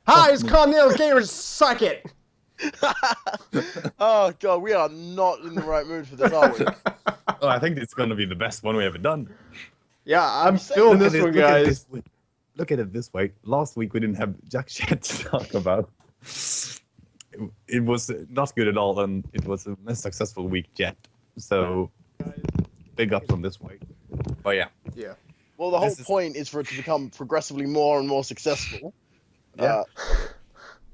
Hi, it's Continental Gamers. Suck it. Oh god, we are not in the right mood for this, are we? Oh, I think it's going to be the best one we ever done. Yeah, I'm You say- feeling Look this at one, it, look at guys. this week. Look at it this way. Last week we didn't have jack shit to talk about. It was not good at all, and it was a less successful week yet. So, big ups on this week. But yeah. Yeah. Well, the whole This is- point is for it to become progressively more and more successful. Yeah.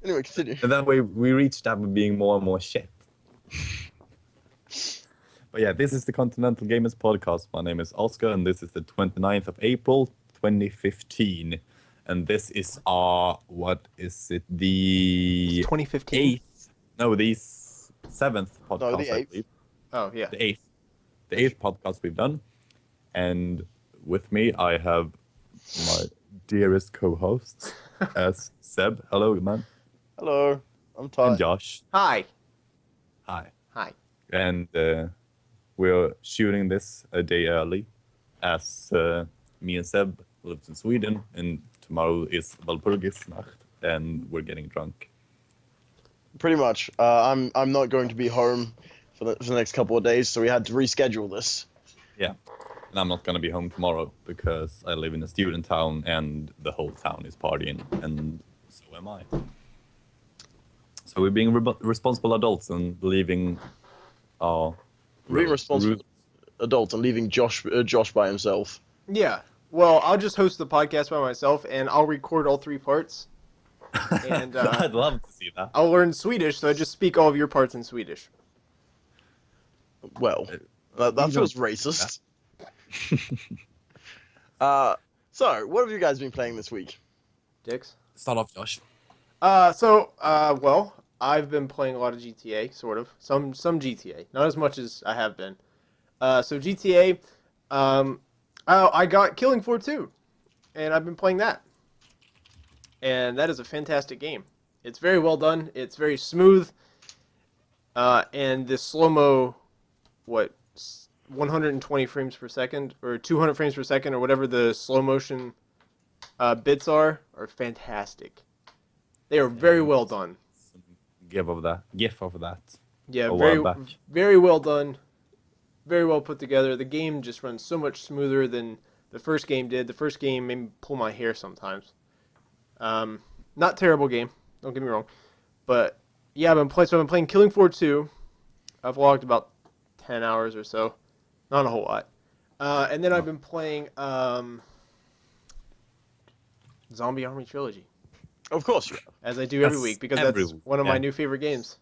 Anyway, continue. And then we reached that with being more and more shit. But yeah, this is the Continental Gamers Podcast. My name is Oscar, and this is the 29th of April, 2015. And this is our, what is it, the 2015. 8th, no, the 7th podcast, No, the I 8th. believe. Oh, yeah. The 8th podcast we've done. And with me, I have my dearest co-hosts as Seb. Hello, man. Hello, I'm And tired. Josh. Hi. Hi. Hi. And we're shooting this a day early, as me and Seb lives in Sweden, and tomorrow is Walpurgisnacht, and we're getting drunk. Pretty much. I'm not going to be home for the next couple of days, so we had to reschedule this. Yeah. And I'm not gonna be home tomorrow because I live in a student town, and the whole town is partying, and so am I. So we're being responsible adults and leaving our Being responsible roots. adults and leaving Josh by himself. Yeah. Well, I'll just host the podcast by myself, and I'll record all 3 parts. And I'd love to see that. I'll learn Swedish, so I just speak all of your parts in Swedish. Well, that You feels don't- racist. So, what have you guys been playing this week? Dicks. Start off, Josh. Well, I've been playing a lot of GTA, sort of. Some GTA, not as much as I have been. So GTA, I got Killing Floor 2, and I've been playing that. And that is a fantastic game. It's very well done. It's very smooth. And the slow-mo, 120 frames per second, or 200 frames per second, or whatever the slow motion bits are fantastic. They are very well done. GIF of that. Yeah, A very, while back. very well done. Very well put together. The game just runs so much smoother than the first game did. The first game made me pull my hair sometimes. Not terrible game, don't get me wrong. But yeah, I've been playing Killing Floor 2. I've logged about 10 hours or so. Not a whole lot. And then I've been playing Zombie Army Trilogy. Of course, you have As I do every That's week, because every that's week, one of my yeah. new favorite games.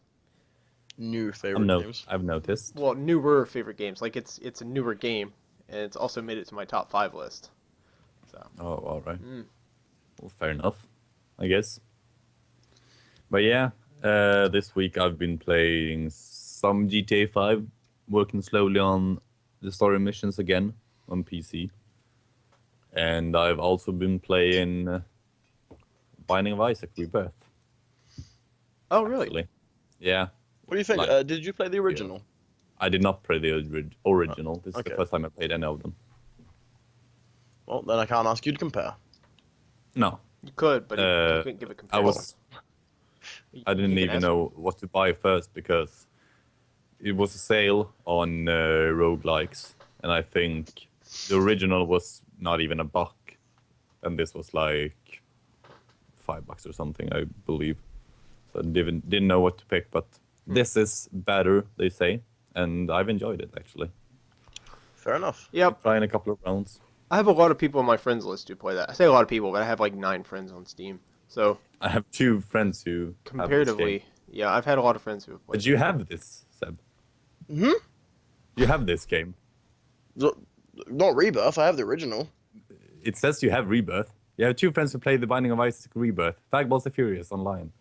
new favorite games. I've noticed. Well, newer favorite games. Like it's a newer game, and it's also made it to my top 5 list. So Oh, all right. Mm. Well, fair enough, I guess. But yeah, this week I've been playing some GTA 5, working slowly on the story missions again on PC. And I've also been playing Binding of Isaac Rebirth. oh really? Actually. Yeah, What do you think? Like- Did you play the original? I did not play the original. This is okay. the first time I played any of them. Well, then I can't ask you to compare. No, You could, but you couldn't give a I comparison. I didn't You can even ask know what to buy first because it was a sale on roguelikes, and I think the original was not even $1, and this was like $5 or something, I believe. So I didn't know what to pick, but this is better, they say, and I've enjoyed it actually. Fair enough. Yep. Trying a couple of rounds. I have a lot of people on my friends list who play that. I say a lot of people, but I have like 9 friends on Steam. So I have 2 friends who have this game. comparatively, yeah, I've had a lot of friends who have played. But you have this, Seb. Hmm? You have this game. Not Rebirth. I have the original. It says you have Rebirth. You have 2 friends who play The Binding of Isaac Rebirth. Fagballs the Furious online.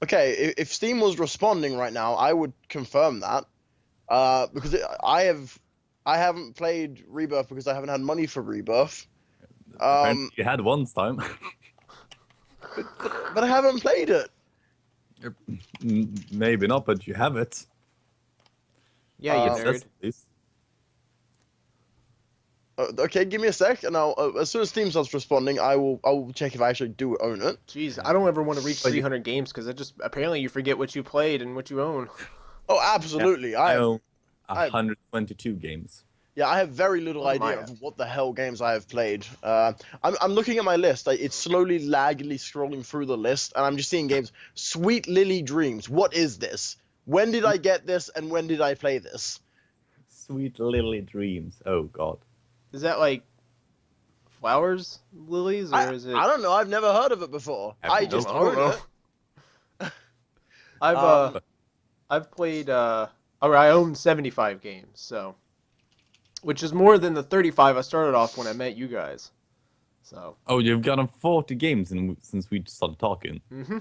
Okay, if Steam was responding right now, I would confirm that. Because I haven't played Rebirth because I haven't had money for Rebirth. Apparently you had once time. But I haven't played it. Maybe not, but you have it. Yeah, you Uh, nerd. Says this. Okay, give me a sec, and as soon as Steam starts responding, I will check if I actually do own it. Jeez, I don't ever want to reach 300 games because it just apparently you forget what you played and what you own. Oh, absolutely. I own I have- 122 games. Yeah, I have very little idea of what the hell games I have played. I'm looking at my list. It's slowly, laggily scrolling through the list, and I'm just seeing games. Sweet Lily Dreams. What is this? When did I get this, and when did I play this? Sweet Lily Dreams. Oh God. Is that like flowers, lilies, or is it? I don't know. I've never heard of it before. I just I don't own it. I've played or I own 75 games, so which is more than the 35 I started off when I met you guys. So. Oh, you've gotten 40 games since we started talking. Mm-hmm.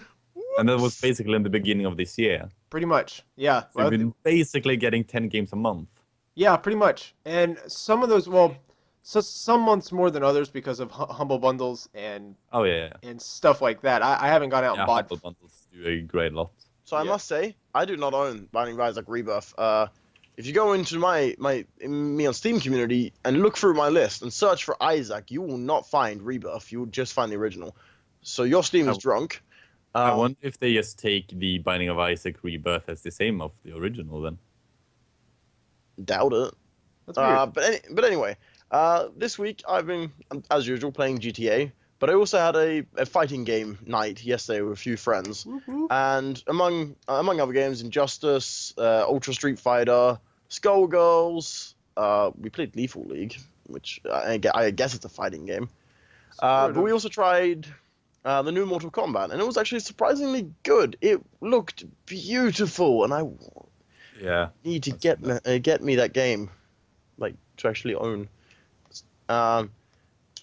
And that was basically in the beginning of this year. Pretty much, yeah. So you've been basically getting 10 games a month. Yeah, pretty much. And some of those, well, so some months more than others because of humble bundles and and stuff like that. I haven't gone out and bought. Humble bundles do a great lot. So I must say, I do not own Binding of Isaac Rebirth. If you go into me on Steam community and look through my list and search for Isaac, you will not find Rebirth. You will just find the original. So your Steam is drunk. I wonder if they just take the Binding of Isaac Rebirth as the same of the original then. Doubt it. That's weird. But anyway, this week I've been, as usual, playing GTA. But I also had a fighting game night yesterday with a few friends. Woo-hoo. And among other games, Injustice, Ultra Street Fighter, Skullgirls. We played Lethal League, which I guess it's a fighting game. But we also tried the new Mortal Kombat, and it was actually surprisingly good. It looked beautiful, and I need to get me that game, like to actually own.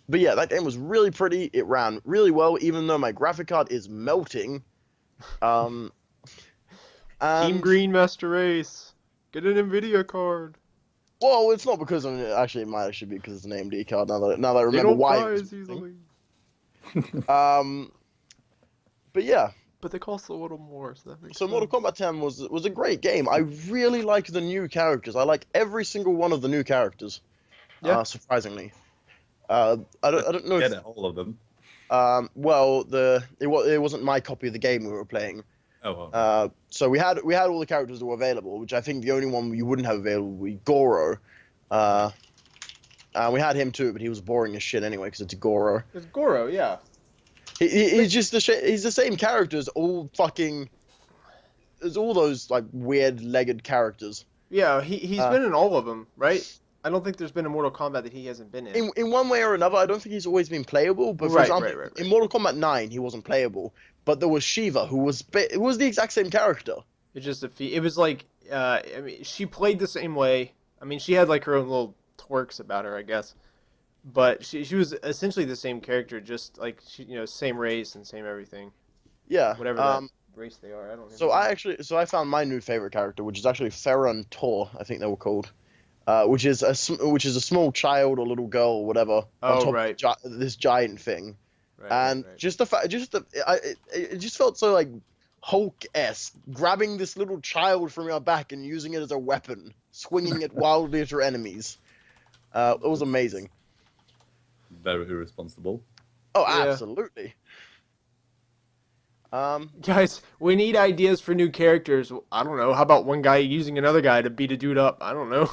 But yeah, that game was really pretty. It ran really well, even though my graphic card is melting. Team Green Master Race. Get an NVIDIA card. Well, it's not because of it. Actually, it might actually be because it's an AMD card. Now that I remember why. It was easily. But yeah. But they cost a little more, so that makes So sense. Mortal Kombat 10 was a great game. I really like the new characters. I like every single one of the new characters. Yeah. Surprisingly. I don't know. Get all of them. Well, it wasn't my copy of the game we were playing. Oh. So we had all the characters that were available, which I think the only one you wouldn't have available would be Goro. We had him too, but he was boring as shit anyway because it's Goro. It's Goro, yeah. He's just he's the same character as all fucking. There's all those like weird legged characters. Yeah, he's been in all of them, right? I don't think there's been a Mortal Kombat that he hasn't been in. In one way or another, I don't think he's always been playable. But for example, in Mortal Kombat 9, he wasn't playable. But there was Shiva, who was the exact same character. It's just it was like, I mean, she played the same way. I mean, she had like her own little twerks about her, I guess. But she was essentially the same character, just like same race and same everything. Yeah. Whatever that race they are, I don't know. I found my new favorite character, which is actually Farron Tor, I think they were called. Which is a small child or little girl or whatever on top of this giant thing, just the fact, it just felt so like Hulk-esque, grabbing this little child from your back and using it as a weapon, swinging it wildly at your enemies. It was amazing. Very irresponsible. Oh, absolutely. Guys, we need ideas for new characters. I don't know. How about one guy using another guy to beat a dude up? I don't know.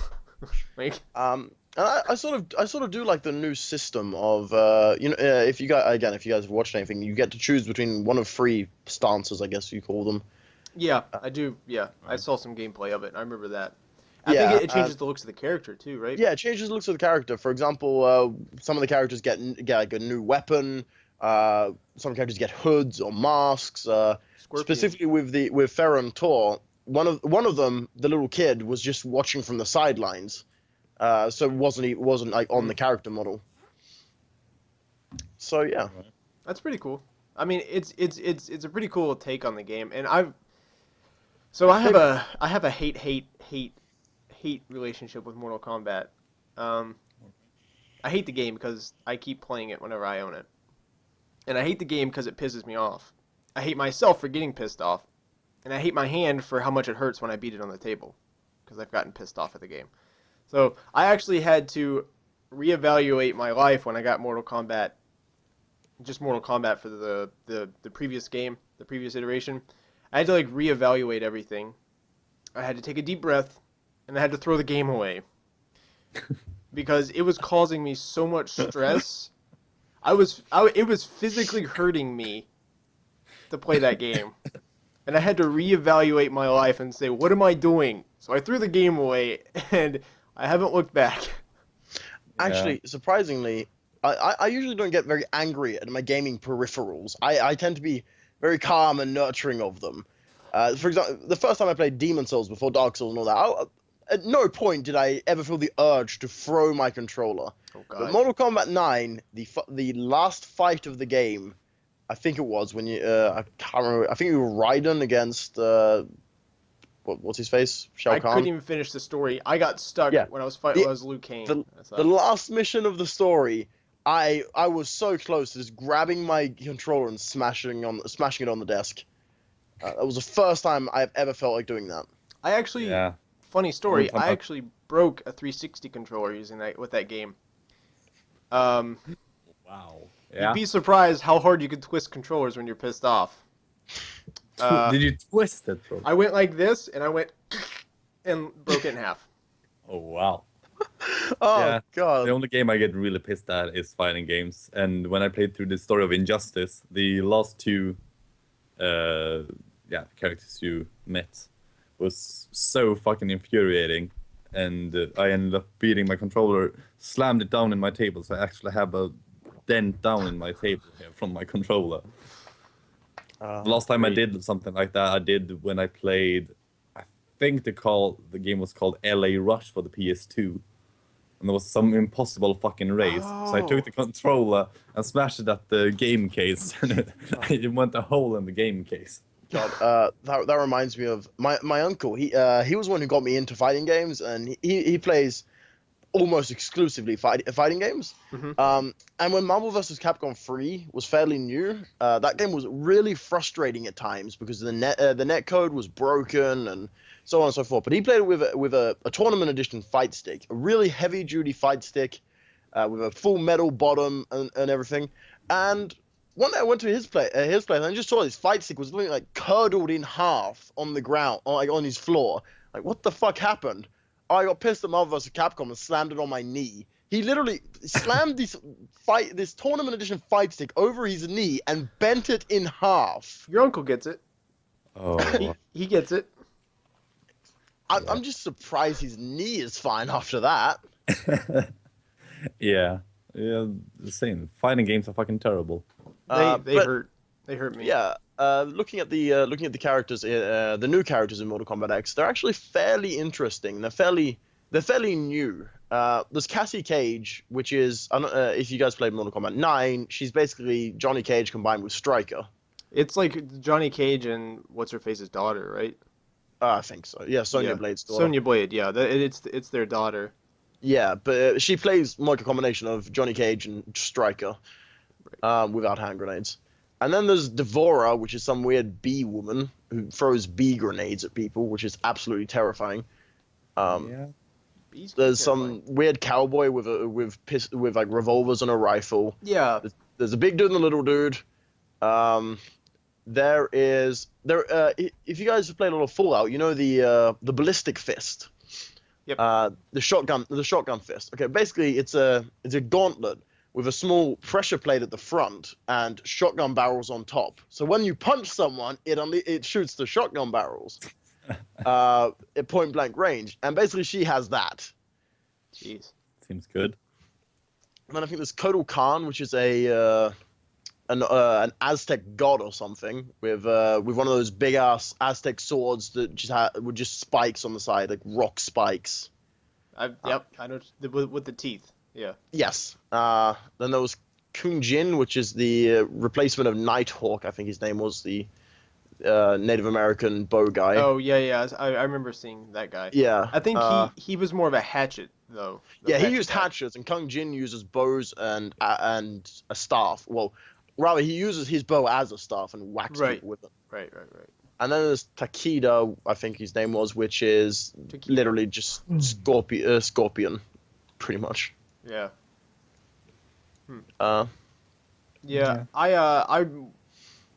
And I sort of do like the new system of if you guys have watched anything, you get to choose between one of three stances, I guess you call them. Yeah, I do. Yeah, I saw some gameplay of it. I remember that. I think it changes the looks of the character too, right? Yeah, it changes the looks of the character. For example, some of the characters get like a new weapon. Some characters get hoods or masks. Specifically with Farron Tor, one of them, the little kid, was just watching from the sidelines, so it wasn't like on the character model. So yeah, that's pretty cool. I mean, it's a pretty cool take on the game, and I have a hate relationship with Mortal Kombat. I hate the game because I keep playing it whenever I own it, and I hate the game because it pisses me off. I hate myself for getting pissed off. And I hate my hand for how much it hurts when I beat it on the table, because I've gotten pissed off at the game. So I actually had to reevaluate my life when I got Mortal Kombat for the previous game, the previous iteration. I had to like reevaluate everything. I had to take a deep breath, and I had to throw the game away because it was causing me so much stress. It was physically hurting me to play that game, and I had to reevaluate my life and say, what am I doing? So I threw the game away, and I haven't looked back. Actually, surprisingly, I usually don't get very angry at my gaming peripherals. I tend to be very calm and nurturing of them. For example, the first time I played Demon Souls before Dark Souls and all that, at no point did I ever feel the urge to throw my controller. Oh, God. But Mortal Kombat 9, the last fight of the game, I think it was when you I can't remember. I think you were Raiden against what's his face? Shao Kahn. I couldn't even finish the story. I got stuck when I was fighting. I was Liu Kang. The last mission of the story, I was so close to just grabbing my controller and smashing it on the desk. That was the first time I've ever felt like doing that. I actually, funny story. I actually broke a 360 controller using that with that game. Wow. Yeah. You'd be surprised how hard you can twist controllers when you're pissed off. Did you twist it, bro? I went like this, and I went and broke it in half. Oh, wow. God. The only game I get really pissed at is fighting games. And when I played through the story of Injustice, the last two characters you met was so fucking infuriating. And I ended up beating my controller, slammed it down in my table, so I actually have a dent down in my table here from my controller. The last time I did something like that, I did when I played, I think the game was called LA Rush for the PS2. And there was some impossible fucking race. So I took the controller and smashed it at the game case. And it went a hole in the game case. God, that reminds me of my uncle. He was one who got me into fighting games, and he plays almost exclusively fighting games. Mm-hmm. And when Marvel vs. Capcom 3 was fairly new, that game was really frustrating at times because the net code was broken and so on and so forth. But he played it with a tournament edition fight stick, a really heavy duty fight stick with a full metal bottom and everything. And one day I went to his place and I just saw his fight stick was literally like curdled in half on the ground, on his floor. Like, what the fuck happened? I got pissed at Marvel vs. Capcom and slammed it on my knee. He literally slammed this tournament edition fight stick over his knee and bent it in half. Your uncle gets it. Oh. He gets it. I'm just surprised his knee is fine after that. Yeah, the same. Fighting games are fucking terrible. They hurt. They hurt me. Yeah. Looking at the characters, the new characters in Mortal Kombat X, they're actually fairly interesting. They're fairly new. There's Cassie Cage, which is if you guys played Mortal Kombat 9, she's basically Johnny Cage combined with Stryker. It's like Johnny Cage and what's her face's daughter, right? I think so. Yeah, Sonya Blade's daughter. Sonya Blade. Yeah, it's their daughter. Yeah, but she plays like a combination of Johnny Cage and Stryker, without hand grenades. And then there's Devora, which is some weird bee woman who throws bee grenades at people, which is absolutely terrifying. There's some weird cowboy with like revolvers and a rifle. Yeah. There's a big dude and a little dude. If you guys have played a lot of Fallout, you know the ballistic fist. Yep. The shotgun fist. Okay, basically it's a gauntlet with a small pressure plate at the front and shotgun barrels on top. So when you punch someone, it shoots the shotgun barrels at point blank range. And basically she has that. Jeez. Seems good. And then I think there's Kotal Khan, which is an Aztec god or something with one of those big ass Aztec swords that with just spikes on the side, like rock spikes. I know with the teeth. Yeah. Yes. Then there was Kung Jin, which is the replacement of Nighthawk. I think his name was the Native American bow guy. Oh yeah. I remember seeing that guy. Yeah. I think he was more of a hatchet though. Yeah, he used hatchets, and Kung Jin uses bows and a staff. Well, rather he uses his bow as a staff and whacks people with it. Right. And then there's Takeda, I think his name was, which is literally just scorpion, pretty much. Yeah. Uh, Yeah,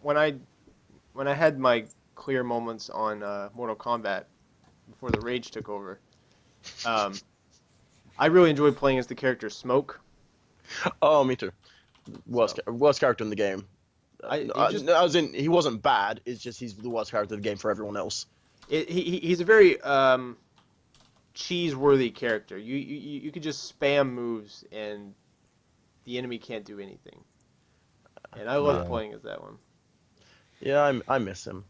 when I had my clear moments on Mortal Kombat before the rage took over, um, I really enjoyed playing as the character Smoke. oh, me too. Worst, So, worst character in the game. I As in, he wasn't bad. It's just he's the worst character in the game for everyone else. he's a very cheese-worthy character. You could just spam moves and the enemy can't do anything. And I loved playing as that one. Yeah, I miss him.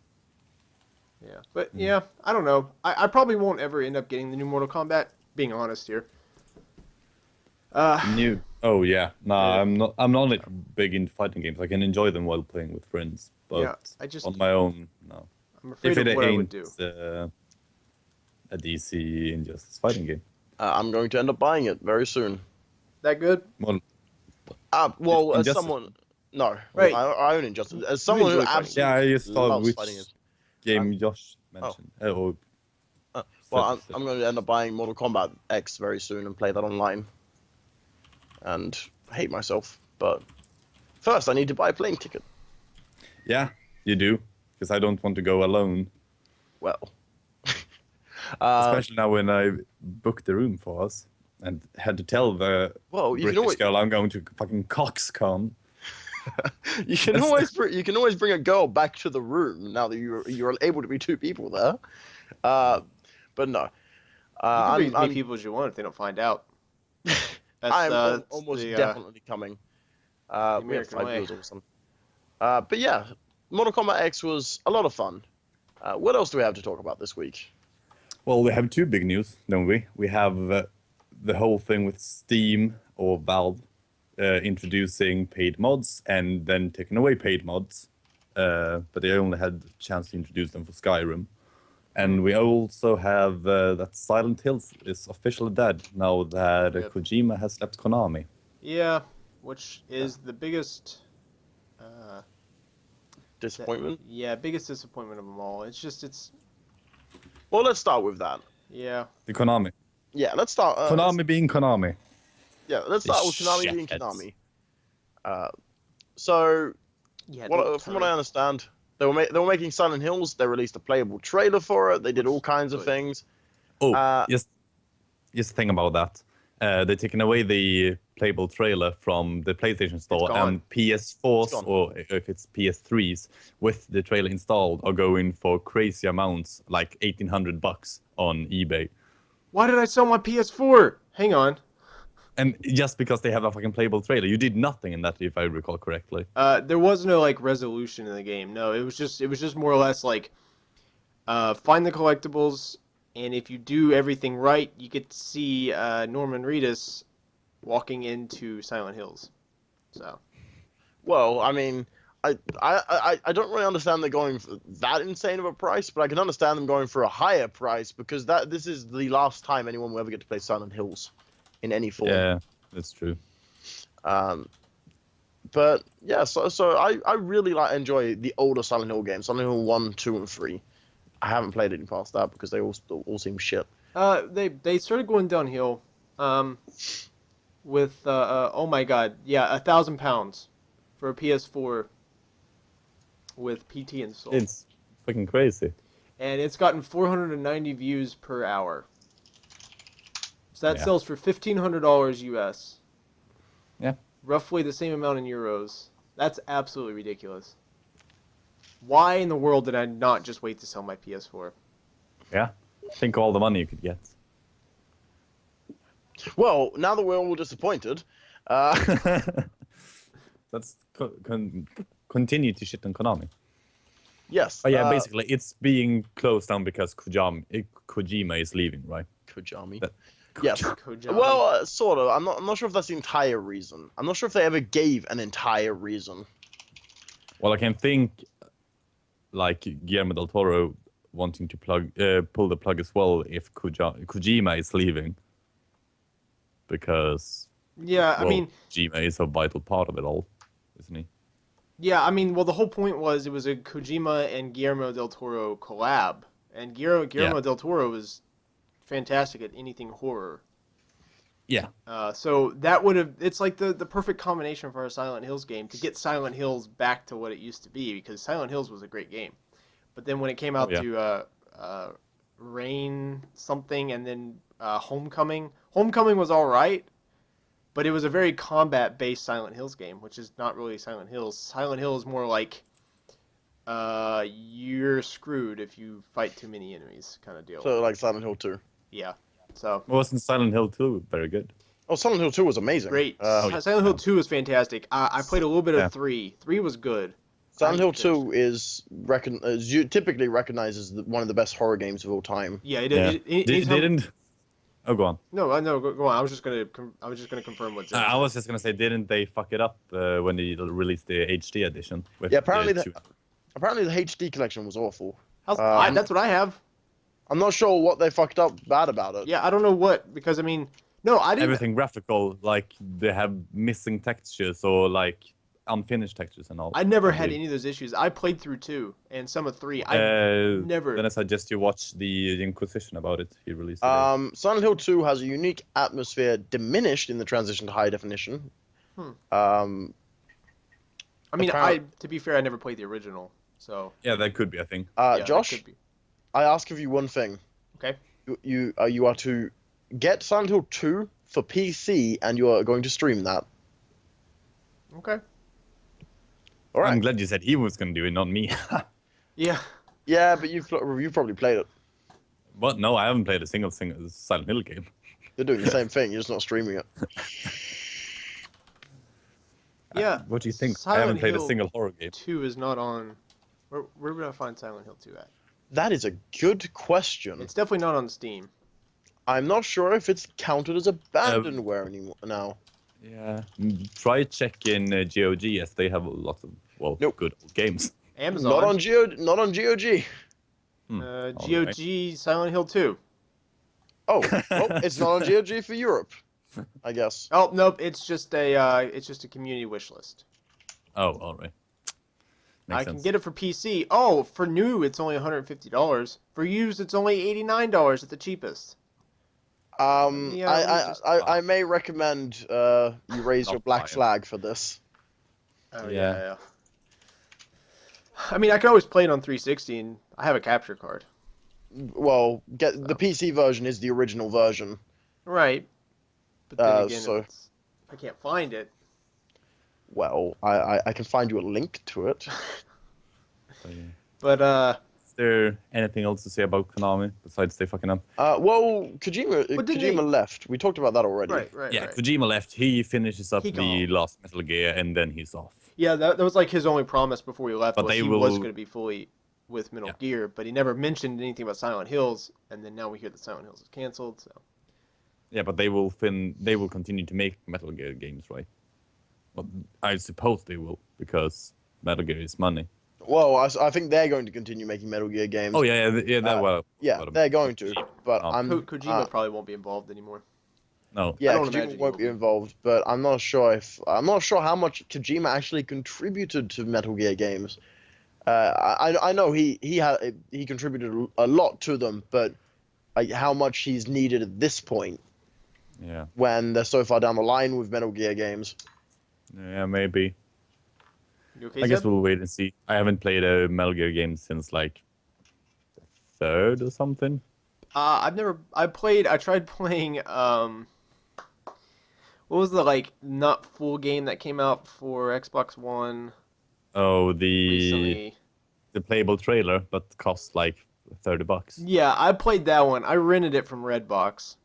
Yeah, but yeah, I don't know. I probably won't ever end up getting the new Mortal Kombat. Being honest here. New. Oh yeah. Nah, Yeah. I'm not big into fighting games. I can enjoy them while playing with friends, but Yeah, I just on my own, no. I'm afraid If of it what I would ain't do. a DC Injustice fighting game. I'm going to end up buying it very soon. That good? Well, Well, as Injustice. someone, no, Right. I own Injustice. As someone who enjoy fighting absolutely yeah, I just thought loves which fighting games. game Josh mentioned. Or Well, said- I'm going to end up buying Mortal Kombat X very soon and play that online. And hate myself, but first I need to buy a plane ticket. Yeah, you do, because I don't want to go alone. Well, Especially now when I booked the room for us and had to tell the well, you can British always girl I'm going to fucking CoxCon. you can always bring a girl back to the room now that you're able to be two people there. But no, You can bring as many I'm people as you want if they don't find out. That's, I'm that's almost the, definitely coming. We have American 5 way. viewers or something. But yeah, Mortal Kombat X was a lot of fun. What else do we have to talk about this week? Well, we have two big news, don't we? We have the whole thing with Steam or Valve introducing paid mods and then taking away paid mods, but they only had the chance to introduce them for Skyrim. And we also have that Silent Hills is officially dead now that Yep. Kojima has left Konami. Yeah, which is the biggest. Disappointment. Biggest disappointment of them all. It's Well, let's start with that. yeah. The Konami. Yeah, let's start. Konami being Konami. Let's start with Konami being Shitheads. Konami. So, Yeah. from what I understand, they were making Silent Hills. They released a playable trailer for it. They did all kinds of Good. things. Oh, Uh, just think about that. They're taking away the playable trailer from the PlayStation Store, gone. and PS4s, It's gone. or if it's PS3s, with the trailer installed, are going for crazy amounts, like $1,800 on eBay. Why did I sell my PS4? Hang on. And just because they have a fucking playable trailer, you did nothing in that, if I recall correctly. There was no like resolution in the game. No, it was just more or less like find the collectibles, and if you do everything right, you get to see Norman Reedus walking into Silent Hills. So well, I mean, I don't really understand they're going for that insane of a price, but I can understand them going for a higher price because this is the last time anyone will ever get to play Silent Hills in any form. Yeah, that's true. But yeah, so I really enjoy the older Silent Hill games, Silent Hill 1, 2, and 3. I haven't played any past that because they all seem shit. they started going downhill. With oh my god, yeah, £1,000 for a PS4 with PT installed. It's fucking crazy. And it's gotten 490 views per hour. So that Yeah. sells for $1,500 US. Yeah. Roughly the same amount in euros. That's absolutely ridiculous. Why in the world did I not just wait to sell my PS4? Yeah. Think of all the money you could get. Well, now that we're all disappointed, Let's continue to shit on Konami. yes. But yeah, basically, it's being closed down because Kojima is leaving, right? Kojami. That- Yes. Kojima. Well, sort of. I'm not sure if that's the entire reason. I'm not sure if they ever gave an entire reason. Well, I can think, like, Guillermo del Toro wanting to pull the plug as well if Kojima is leaving. Because, yeah, I well, mean, Kojima is a vital part of it all, isn't he? yeah, I mean, well, the whole point was it was a Kojima and Guillermo del Toro collab, and Guillermo del Toro was fantastic at anything horror. Yeah. So that would have, it's like the perfect combination for a Silent Hills game to get Silent Hills back to what it used to be, because Silent Hills was a great game. But then when it came Oh, out yeah. to Rain something and then Homecoming, Homecoming was all right, but it was a very combat-based Silent Hills game, which is not really Silent Hills. Silent Hill is more like you're screwed if you fight too many enemies kind of deal. So like Silent Hill 2. Yeah. So Wasn't Silent Hill 2 very good? Oh, Silent Hill 2 was amazing. great. yeah. Silent Hill 2 is fantastic. I played a little bit Yeah. of 3. 3 was good. Silent Hill I- 2 is typically recognized as one of the best horror games of all time. Yeah, it, Yeah. anytime- Didn't? Oh, go on. No, go on. I was just gonna confirm what's. I was just gonna say, didn't they fuck it up when they released the HD edition? With Yeah, apparently the Apparently the HD collection was awful. That's what I have. I'm not sure what they fucked up bad about it. Yeah, I don't know what, because I mean, no, I didn't. everything graphical, like they have missing textures or like unfinished textures and all. I never had Probably. any of those issues. I played through 2 and some of 3. Never. Then I suggest you watch the Inquisition about it. He released today. Silent Hill 2 has a unique atmosphere diminished in the transition to high definition. Hmm. Um, I mean, apparent- to be fair, I never played the original, so Yeah, that could be a thing. yeah, that Josh, could be. I ask of you one thing. Okay. You are to get Silent Hill 2 for PC, and you are going to stream that. Okay. All right. I'm glad you said he was gonna do it, not me. Yeah. Yeah, but you've probably played it. What? No, I haven't played a single Silent Hill game. They're doing the same thing. You're just not streaming it. Yeah. What do you think? I Silent haven't played Hill a single horror game. 2 is not on. Where would I find Silent Hill 2 at? That is a good question. It's definitely not on Steam. I'm not sure if it's counted as abandonware anymore now. Yeah. Try checking GOG, as they have lots of Nope. good old games. Amazon. Not on GOG. GOG Silent Hill 2. Oh, well, it's not on GOG for Europe, I guess. Oh nope, it's just a community wish list. Oh, all right. Makes I sense. can get it for PC. Oh, for new it's only $150. For used it's only $89 at the cheapest. Yeah, I may recommend you raise your Not black buy it. flag for this. Oh Yeah. yeah. I mean, I can always play it on 360, and I have a capture card. Well, the PC version is the original version. Right. But then again, so- if I can't find it. Well, I can find you a link to it. So, yeah. But Is there anything else to say about Konami besides they fucking up? Well, Kojima But didn't Kojima they- left. We talked about that already. right. Yeah, Kojima left. He finishes up He the gone. last Metal Gear and then he's off. Yeah, that was like his only promise before he left. But Was they he will- was going to be fully with Metal Yeah. Gear, but he never mentioned anything about Silent Hills. And then now we hear that Silent Hills is canceled. So Yeah, but they will continue to make Metal Gear games, right? Well, I suppose they will, because Metal Gear is money. Well, I think they're going to continue making Metal Gear games. Oh yeah, that well. Yeah, what they're about going to. Kojima? But Oh. I'm Kojima probably won't be involved anymore. No. Yeah, I don't Kojima imagine won't he be will be. involved, but I'm not sure how much Kojima actually contributed to Metal Gear games. I know he contributed a lot to them, but like how much he's needed at this point Yeah. when they're so far down the line with Metal Gear games. Yeah, maybe. You okay, I guess Seb? we'll wait and see. I haven't played a Metal Gear game since like the third or something. I tried playing what was the like not full game that came out for Xbox One Oh, the recently? playable trailer, but costs like $30. Yeah, I played that one. I rented it from Redbox.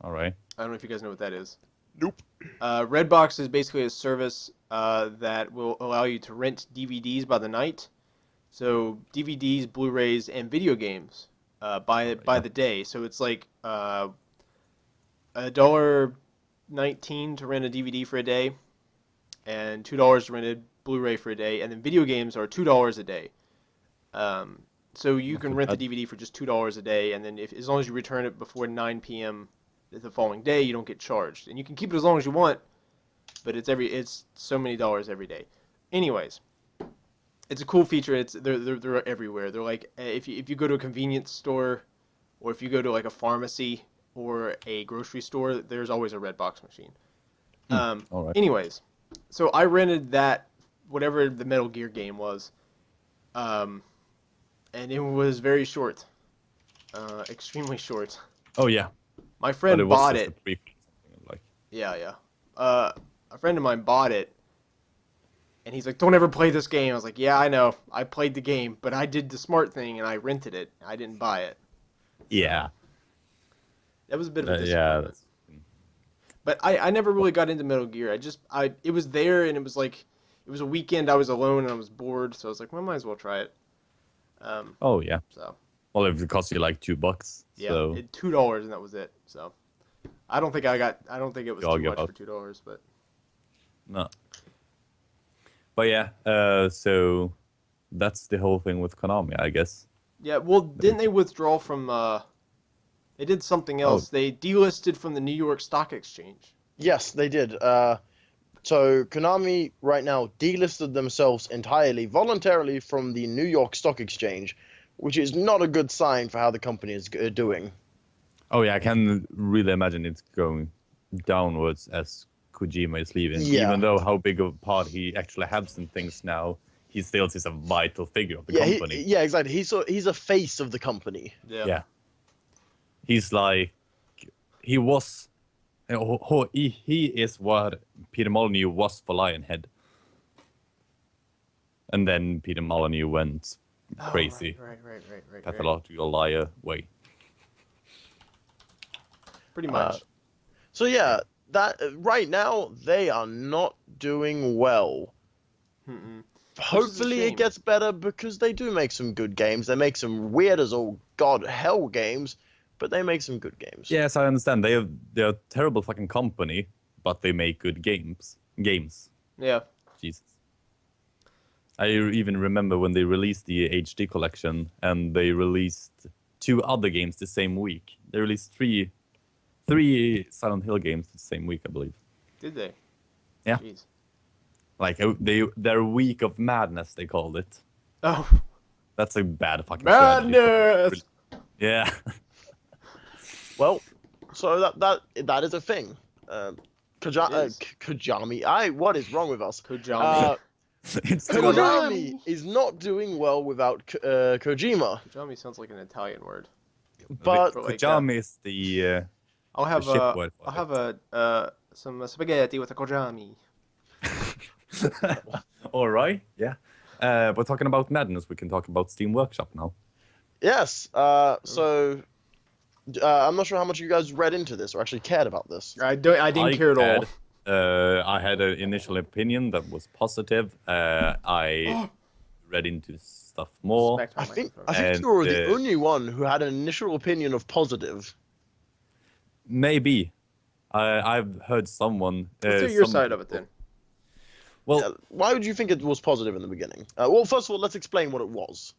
All right. I don't know if you guys know what that is. Nope. Redbox is basically a service that will allow you to rent DVDs by the night. So DVDs, Blu-rays, and video games by the day. So it's like $1.19 to rent a DVD for a day, and $2 to rent a Blu-ray for a day, and then video games are $2 a day. So you can rent the DVD for just $2 a day, and then as long as you return it before 9 p.m. the following day, you don't get charged, and you can keep it as long as you want, but it's so many dollars every day. Anyways, it's a cool feature. They're everywhere. They're like if you go to a convenience store, or if you go to like a pharmacy, or a grocery store, there's always a red box machine. All right. Anyways, so I rented that, whatever the Metal Gear game was, and it was very short, extremely short. Oh yeah. My friend bought it. Like. Yeah. A friend of mine bought it, and he's like, "Don't ever play this game." I was like, "Yeah, I know. I played the game, but I did the smart thing and I rented it. I didn't buy it." Yeah. That was a bit of a disappointment. Yeah. But I never really got into Metal Gear. It was there, and it was like, it was a weekend. I was alone and I was bored, so I was like, well, I might as well try it. Oh yeah. So. Well, if it cost you like $2. Yeah, so... $2, and that was it. So, I don't think it was too much for $2, but. No. But yeah, so that's the whole thing with Konami, I guess. Yeah, well, didn't they withdraw from? They did something else. Oh. They delisted from the New York Stock Exchange. Yes, they did. So Konami right now delisted themselves entirely, voluntarily from the New York Stock Exchange, which is not a good sign for how the company is doing. Oh yeah, I can really imagine it's going downwards as Kojima is leaving. Yeah. Even though how big of a part he actually has in things now, he still is a vital figure of the company. Yeah, exactly. He's a face of the company. Yeah. He's like, he is what Peter Molyneux was for Lionhead. And then Peter Molyneux went crazy. Right. Pathological liar way. Pretty much. So yeah, that right now they are not doing well. Hopefully it gets better because they do make some good games. They make some weird as all god hell games, but they make some good games. Yes, I understand. They're a terrible fucking company, but they make good games. Yeah. Jesus. I even remember when they released the HD collection and they released 2 other games the same week. They released three Silent Hill games the same week, I believe. Did they? Yeah. Jeez. Like their week of madness, they called it. Oh. That's a bad fucking madness. Strategy. Yeah. Well, so that is a thing. Kojami. What is wrong with us? Kojami. Konami is not doing well without Kojima. Kojami sounds like an Italian word. But Kojami is the. I'll have a some spaghetti with a Kojami. All right. Yeah. We're talking about madness. We can talk about Steam Workshop now. Yes. So. I'm not sure how much you guys read into this or actually cared about this. I didn't care at all. I had an initial opinion that was positive. I read into stuff more. I think you were the only one who had an initial opinion of positive. Maybe. I've heard someone. Let's hear your side of it then. Well, why would you think it was positive in the beginning? Well, first of all, let's explain what it was.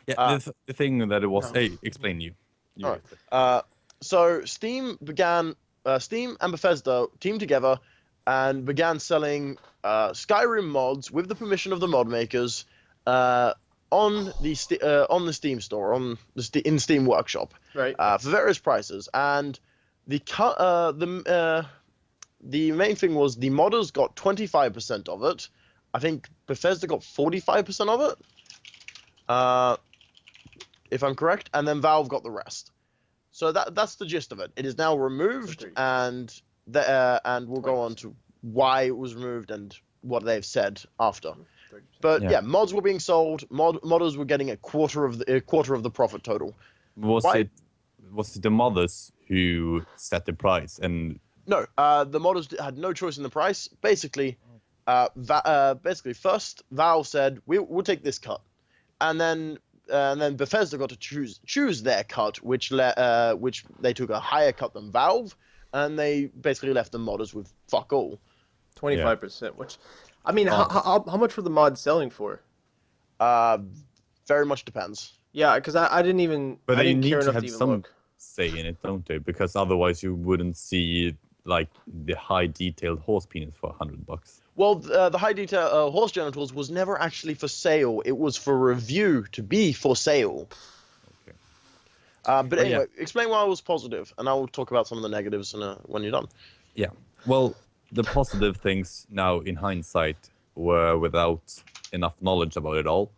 Yeah, the thing that it was. No. Hey, explain you. All right. So Steam and Bethesda teamed together and began selling Skyrim mods with the permission of the mod makers on the Steam store, in Steam Workshop, right? For various prices. And the main thing was the modders got 25% of it. I think Bethesda got 45% of it. If I'm correct, and then Valve got the rest. So that's the gist of it. It is now removed, and we'll go on to why it was removed and what they've said after. But yeah, mods were being sold. Modders were getting a quarter of the profit total. Was it the modders who set the price? And no, the modders had no choice in the price. Basically, first Valve said we'll take this cut, and then Bethesda got to choose their cut, which they took a higher cut than Valve, and they basically left the modders with fuck all. 25%, which, I mean, how much were the mods selling for? Very much depends. Yeah, because I didn't even. But I they didn't need care to enough have to even some look. say in it, don't they? Because otherwise you wouldn't see like the high detailed horse penis for $100. Well, the high detail horse genitals was never actually for sale. It was for review to be for sale. But anyway, explain why I was positive, and I will talk about some of the negatives when you're done. Yeah. Well, the positive things now in hindsight were without enough knowledge about it all,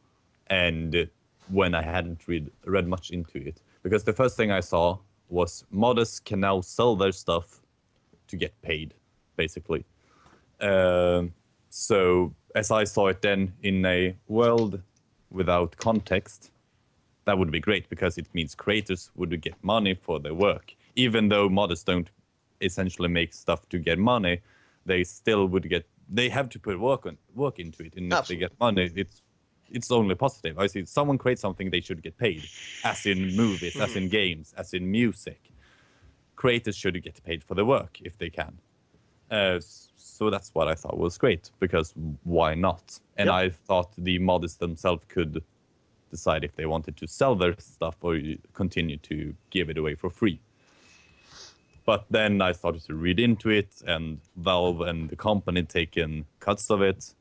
and when I hadn't read much into it. Because the first thing I saw was modders can now sell their stuff to get paid, basically. So as I saw it then, in a world without context, that would be great, because it means creators would get money for their work. Even though modders don't essentially make stuff to get money, they still would get. They have to put work into it, and if they get money, it's only positive. I see someone creates something, they should get paid, as in movies, as in games, as in music. Creators should get paid for their work if they can. So that's what I thought was great, because why not? And I thought the modders themselves could decide if they wanted to sell their stuff or continue to give it away for free. But then I started to read into it, and Valve and the company taken cuts of it.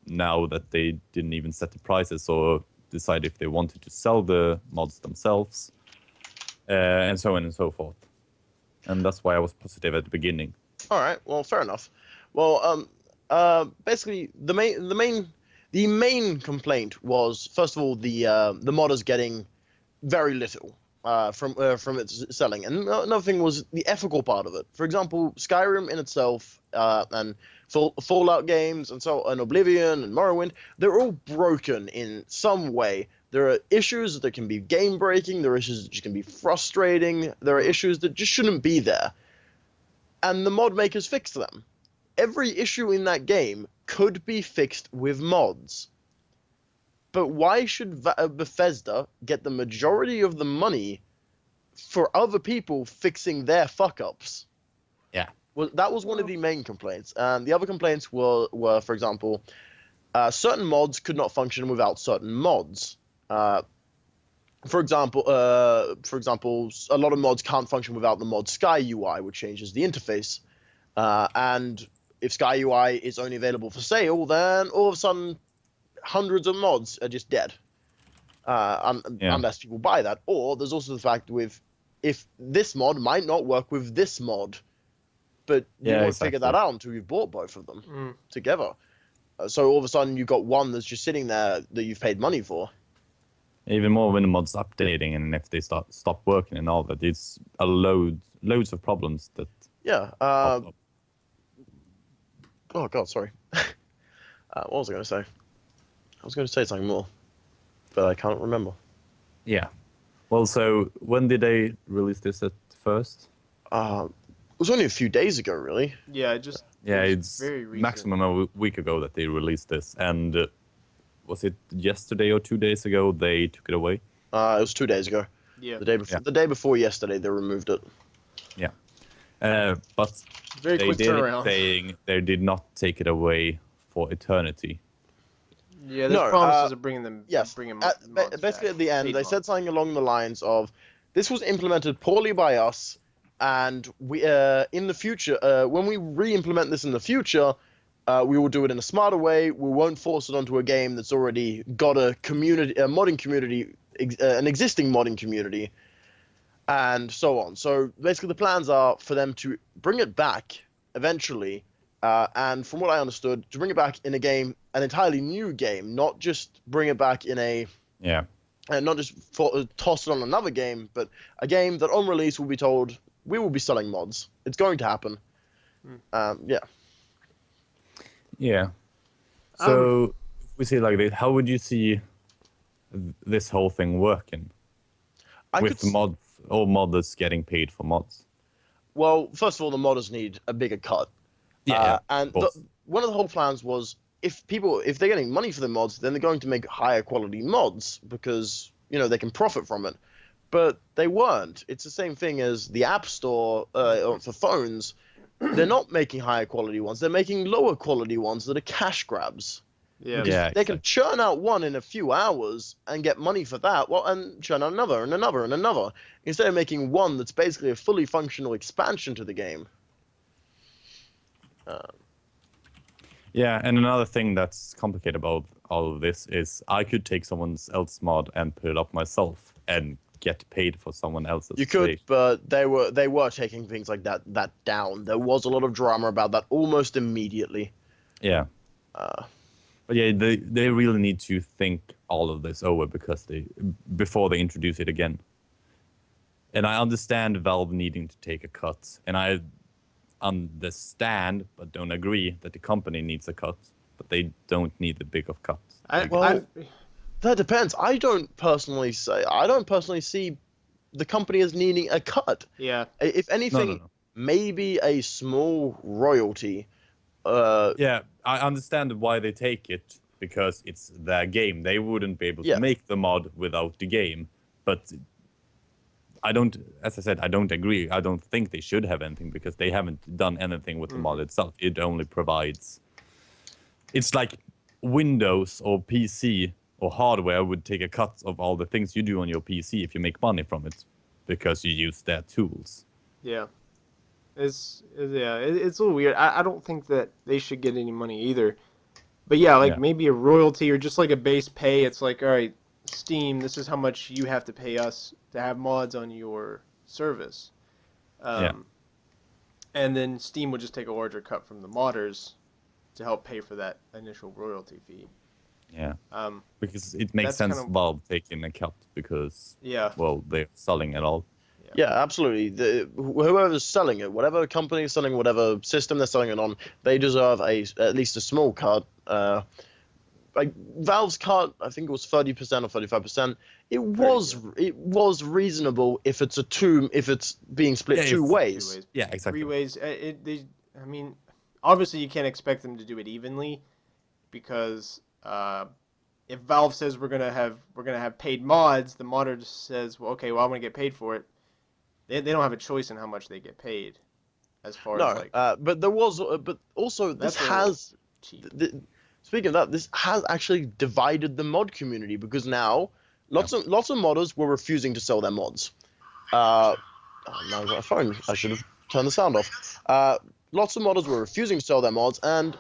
Now that they didn't even set the prices or decide if they wanted to sell the mods themselves, and so on and so forth. And that's why I was positive at the beginning. All right, well, fair enough. Well, basically, the main complaint was, first of all, the modders getting very little from its selling, and another thing was the ethical part of it. For example, Skyrim in itself, and Fallout games, and Oblivion and Morrowind, they're all broken in some way. There are issues that can be game breaking. There are issues that just can be frustrating. There are issues that just shouldn't be there, and the mod makers fix them. Every issue in that game could be fixed with mods. But why should Bethesda get the majority of the money for other people fixing their fuck-ups? Yeah. Well, that was one of the main complaints. And the other complaints were for example, certain mods could not function without certain mods. For example, a lot of mods can't function without the mod Sky UI, which changes the interface. And if Sky UI is only available for sale, then all of a sudden hundreds of mods are just dead, unless people buy that. Or there's also the fact if this mod might not work with this mod, but you won't figure that out until you've bought both of them together. So all of a sudden you've got one that's just sitting there that you've paid money for. Even more when the mod's updating, and if they stop working and all that, it's loads of problems that. Yeah. Oh God, sorry. What was I going to say? I was going to say something more, but I can't remember. Yeah. Well, so when did they release this at first? It was only a few days ago, really. Yeah, it's very recent. Maximum a week ago that they released this, and was it yesterday or 2 days ago they took it away? It was 2 days ago. Yeah. The day before yesterday, they removed it. Yeah. But very they quick did turnaround. it saying they did not take it away for eternity. Yeah, there's promises of bringing them. Yes. Bringing Basically, at the end, they said something along the lines of, "This was implemented poorly by us, and we in the future, when we re-implement this in the future, we will do it in a smarter way. We won't force it onto a game that's already got a modding community, an existing modding community, and so on." So basically, the plans are for them to bring it back eventually, and from what I understood, to bring it back in a game, an entirely new game, not just bring it back in a not just toss it on another game, but a game that on release will be told, we will be selling mods. It's going to happen. Yeah. Yeah. So if we see it like this, how would you see this whole thing working? With mods, all modders getting paid for mods? Well, first of all, the modders need a bigger cut. And one of the whole plans was, if they're getting money for the mods, then they're going to make higher quality mods because, they can profit from it. But they weren't. It's the same thing as the App Store for phones. They're not making higher quality ones. They're making lower quality ones that are cash grabs. Yeah. They can churn out one in a few hours and get money for that, and churn out another and another and another, instead of making one that's basically a fully functional expansion to the game. Yeah, and another thing that's complicated about all of this is I could take someone else's mod and put it up myself and get paid for someone else's. You could, creation. but they were taking things like that down. There was a lot of drama about that almost immediately. Yeah. But yeah, they really need to think all of this over before they introduce it again. And I understand Valve needing to take a cut, and I understand but don't agree that the company needs a cut, but they don't need the big of cuts. That depends. I don't personally see the company as needing a cut. Yeah. If anything, No. maybe a small royalty. Yeah, I understand why they take it, because it's their game. They wouldn't be able to make the mod without the game. But as I said, I don't agree. I don't think they should have anything, because they haven't done anything with the mod itself. It only provides... It's like Windows or PC or hardware would take a cut of all the things you do on your PC if you make money from it, because you use their tools. Yeah. It's a little weird. I don't think that they should get any money either. But yeah, maybe a royalty or just like a base pay. It's like, all right, Steam, this is how much you have to pay us to have mods on your service. And then Steam would just take a larger cut from the modders to help pay for that initial royalty fee. Yeah. Because it makes sense Valve taking a cut, because they're selling it all. Yeah, absolutely. Whoever's selling it, whatever company is selling, whatever system they're selling it on, they deserve at least a small cut. Like Valve's cut, I think it was 30% or 35%. It was reasonable if it's being split two ways. Yeah, exactly. 3 ways. Obviously you can't expect them to do it evenly, because if Valve says we're gonna have paid mods, the modder just says, well, okay, well, I'm gonna get paid for it. They don't have a choice in how much they get paid, as far as like. But there was, but also this has. Speaking of that, this has actually divided the mod community, because now lots of modders were refusing to sell their mods. Now I've got a phone. I should have turned the sound off. Lots of modders were refusing to sell their mods, and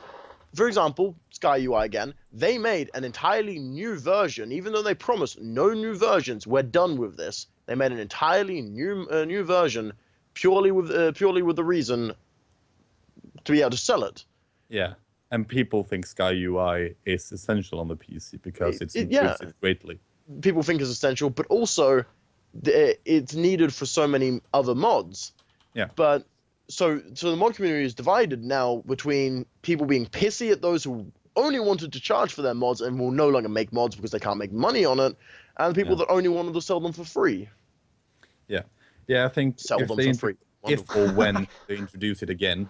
for example, Sky UI again, they made an entirely new version, even though they promised no new versions. We're done with this. They made an entirely new version, purely with the reason to be able to sell it. Yeah, and people think Sky UI is essential on the PC because it's improves it greatly. People think it's essential, but also it's needed for so many other mods. Yeah. But so the mod community is divided now between people being pissy at those who only wanted to charge for their mods and will no longer make mods because they can't make money on it, and people that only wanted to sell them for free. Yeah, I think sell them for free. If or when they introduce it again,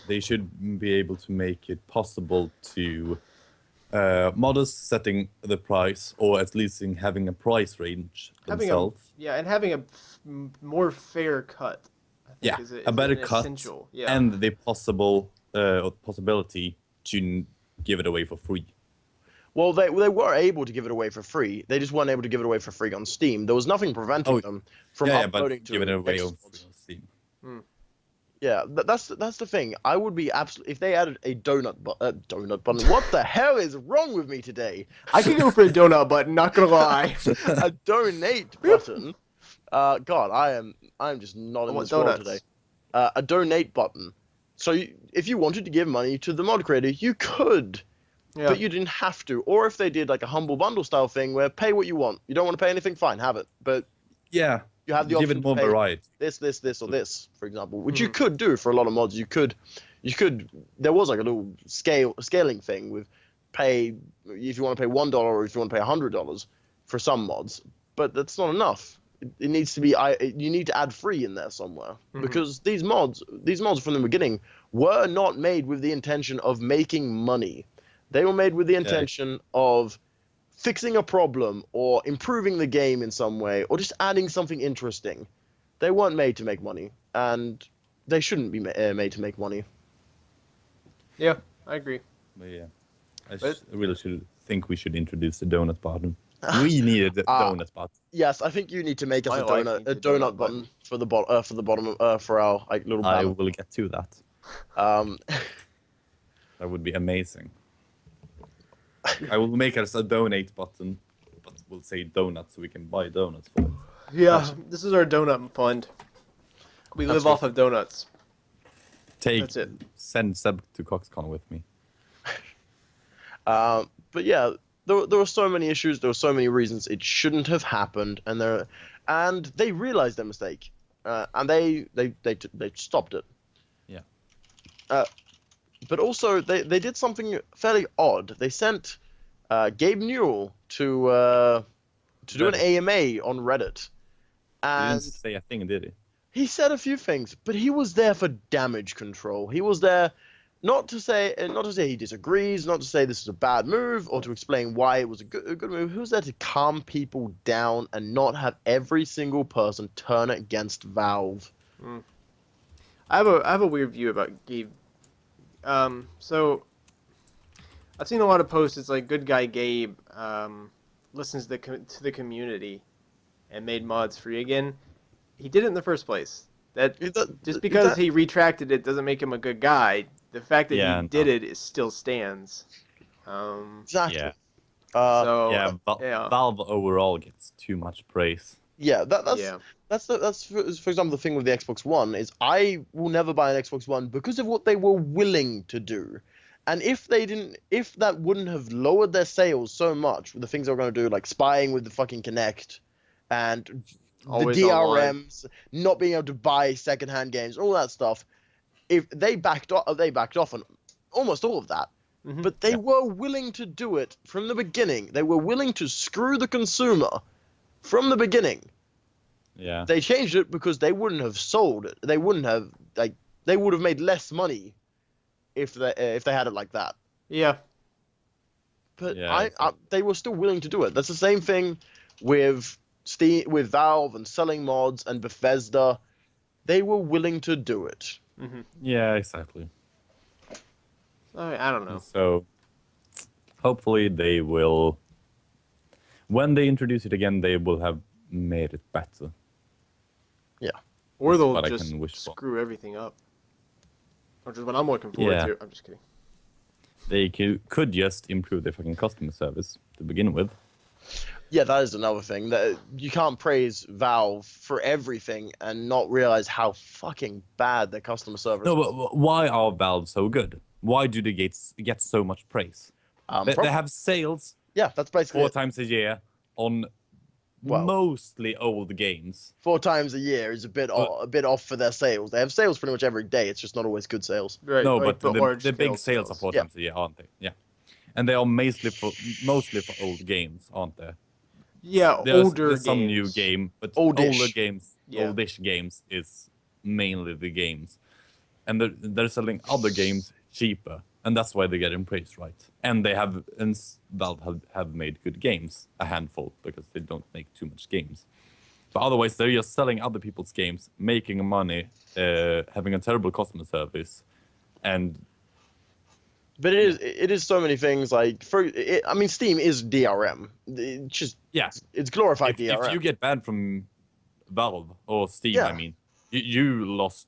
they should be able to make it possible to modders setting the price, or at least having a price range themselves. And having a more fair cut. I think is a better cut, essential. Yeah. And the possibility to give it away for free. Well, they were able to give it away for free. They just weren't able to give it away for free on Steam. There was nothing preventing them from uploading but to give it away on Steam. Steam. Yeah, that's the thing. I would be absolutely, if they added a donut button. What the hell is wrong with me today? I could go for a donut button. Not gonna lie. A donate button. God, I'm just not in this world today. A donate button. So if you wanted to give money to the mod creator, you could. Yeah. But you didn't have to. Or if they did like a humble bundle style thing where pay what you want. You don't want to pay anything, fine, have it. But you have the option give it more to pay variety. This, or this, for example, which you could do for a lot of mods. You could. There was like a little scaling thing with pay if you want to pay $1 or if you want to pay $100 for some mods. But that's not enough. It needs to be. You need to add free in there somewhere, because these mods from the beginning were not made with the intention of making money. They were made with the intention of fixing a problem or improving the game in some way or just adding something interesting. They weren't made to make money, and they shouldn't be made to make money. Yeah, I agree. But yeah, I really we should introduce the donut button. We needed the donut button. Yes, I think you need to make us a donut button for the bottom for our little banner. I will get to that. That would be amazing. I will make us a donate button, but we'll say donuts so we can buy donuts for it. Yeah, this is our donut fund. We live off of donuts. That's it. Send Seb to CoxCon with me. But yeah, there were so many issues. There were so many reasons it shouldn't have happened, and they realized their mistake, and they stopped it. Yeah. But also they did something fairly odd. They sent Gabe Newell to do an AMA on Reddit, He and didn't say a thing, did he? he said a few things, but he was there for damage control. He was there not to say he disagrees, not to say this is a bad move, or to explain why it was a good move. He was there to calm people down and not have every single person turn against Valve. I have a weird view about Gabe. So I've seen a lot of posts. It's like good guy Gabe listens to the community and made mods free again. He did it in the first place. Just because he retracted it doesn't make him a good guy. The fact that he did it still stands. Exactly. Yeah. So Valve overall gets too much praise. Yeah, that's for example the thing with the Xbox One is I will never buy an Xbox One because of what they were willing to do. And if that wouldn't have lowered their sales so much with the things they were going to do, like spying with the fucking Kinect and Always the online. DRMs, not being able to buy secondhand games, all that stuff, if they backed off on almost all of that. Mm-hmm. But they were willing to do it from the beginning. They were willing to screw the consumer from the beginning. Yeah. They changed it because they wouldn't have sold it. They would have made less money if they had it like that. Yeah. But Yeah, they were still willing to do it. That's the same thing with Steam, with Valve, and selling mods, and Bethesda. They were willing to do it. Mm-hmm. Yeah, exactly. I don't know. So hopefully they will, when they introduce it again, they will have made it better. Yeah. Or That's they'll what I just can wish for. screw everything up. Which is what I'm looking forward to. I'm just kidding. They could just improve their fucking customer service to begin with. Yeah, that is another thing. That you can't praise Valve for everything and not realize how fucking bad their customer service No, is. but why are Valve so good? Why do they get so much praise? They have sales Yeah, that's basically 4 it. times a year on Well, mostly old games. 4 times a year is a bit off for their sales. They have sales pretty much every day. It's just not always good sales. Right, No, like but large the big scale sales are 4 Yeah. times a year, aren't they? Yeah. And they are mostly for old games, aren't they? Yeah, There's some new games. game, but Oldish. older games, Yeah. oldish games is mainly the games. And they're selling other games cheaper, and that's why they're getting praised, right? And Valve have made good games, a handful, because they don't make too much games. But otherwise, they're just selling other people's games, making money, having a terrible customer service, and But it is so many things. Like Steam is DRM. It's just it's glorified DRM. if you get banned from Valve or Steam, Yeah. I mean, you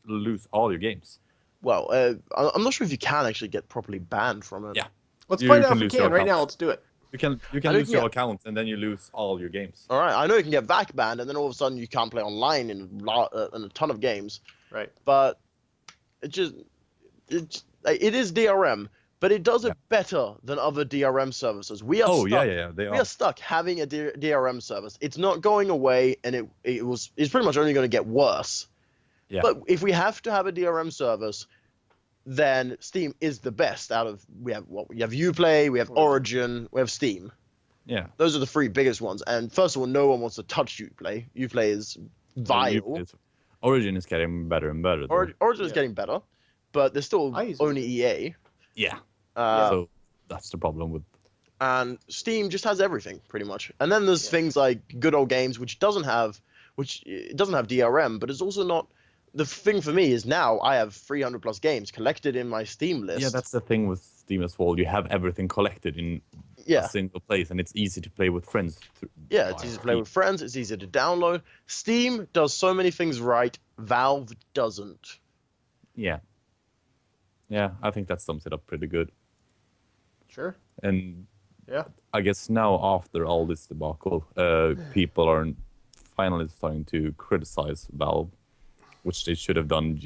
lose all your games. Well, I'm not sure if you can actually get properly banned from it. Yeah. Let's You find out can if we lose your can. Right account. now, let's do it. You can lose your account and then you lose all your games. All right, I know you can get VAC banned, and then all of a sudden you can't play online in a ton of games. Right. But it is DRM, but it does it better than other DRM services. We are stuck. They We are. are stuck having a DRM service. It's not going away, and it's pretty much only going to get worse. Yeah. But if we have to have a DRM service, then Steam is the best out of we have Uplay, we have Origin, we have Steam. Yeah. Those are the 3 biggest ones. And first of all, no one wants to touch Uplay. Uplay is vile. Origin is getting better and better. though. Origin is getting better, but there's still I use only EA. Yeah. Uh, So that's the problem with. And Steam just has everything pretty much. And then there's things like Good Old Games, which doesn't have DRM, but it's also not. The thing for me is now I have 300 plus games collected in my Steam list. Yeah, that's the thing with Steam as well. You have everything collected in a single place, and it's easy to play with friends. Yeah, it's easy to play with friends. It's easy to download. Steam does so many things right. Valve doesn't. Yeah. Yeah, I think that sums it up pretty good. Sure. And Yeah. I guess now after all this debacle, people are finally starting to criticize Valve, which they should have done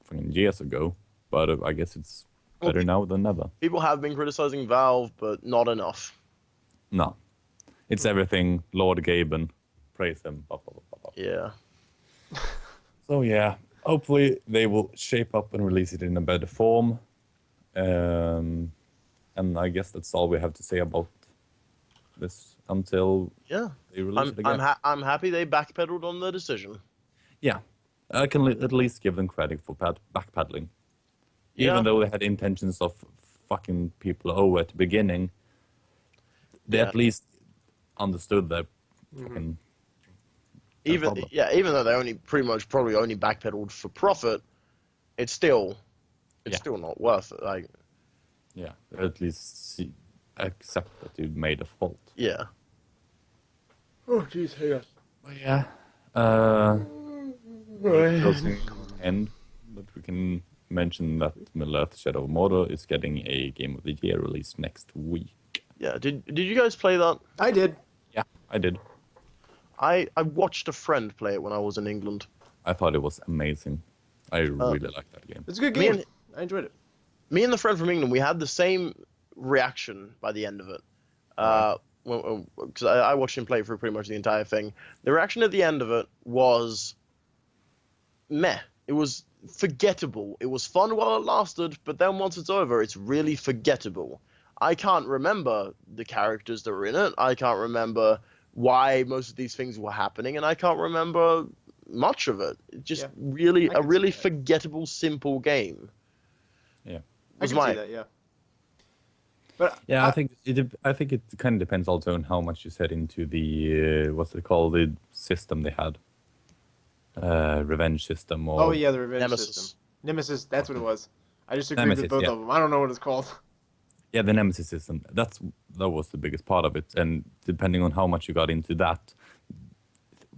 fucking years ago. But I guess it's better now than never. People have been criticizing Valve, but not enough. No. It's everything Lord Gaben. Praise him. Blah, blah, blah, blah. Yeah. So yeah, hopefully they will shape up and release it in a better form. And I guess that's all we have to say about this until they release it again. I'm happy they backpedaled on their decision. Yeah, I can at least give them credit for backpedaling. Yeah. Even though they had intentions of fucking people over at the beginning, they at least understood their fucking... Even though they probably only backpedaled for profit, it's still not worth it. Like, yeah, at least accept that you made a fault. Yeah. Oh jeez, hang on. But yeah, closing end, but we can mention that Middle-earth: Shadow of Mordor is getting a Game of the Year release next week. Yeah. Did you guys play that? I did. Yeah, I did. I watched a friend play it when I was in England. I thought it was amazing. I really liked that game. It's a good game. I enjoyed it. Me and the friend from England, we had the same reaction by the end of it. Because I watched him play through pretty much the entire thing. The reaction at the end of it was meh. It was forgettable. It was fun while it lasted, but then once it's over, it's really forgettable. I can't remember the characters that were in it. I can't remember why most of these things were happening, and I can't remember much of it. It's just really forgettable, simple game. Yeah, I can see that. Yeah, but yeah, I think it kind of depends also on how much you set into the what's it called, the system they had, revenge system or the revenge Nemesis. system. Nemesis, that's what it was. I just agreed with both of them. I don't know what it's called. Yeah, the Nemesis system. That was the biggest part of it, and depending on how much you got into that,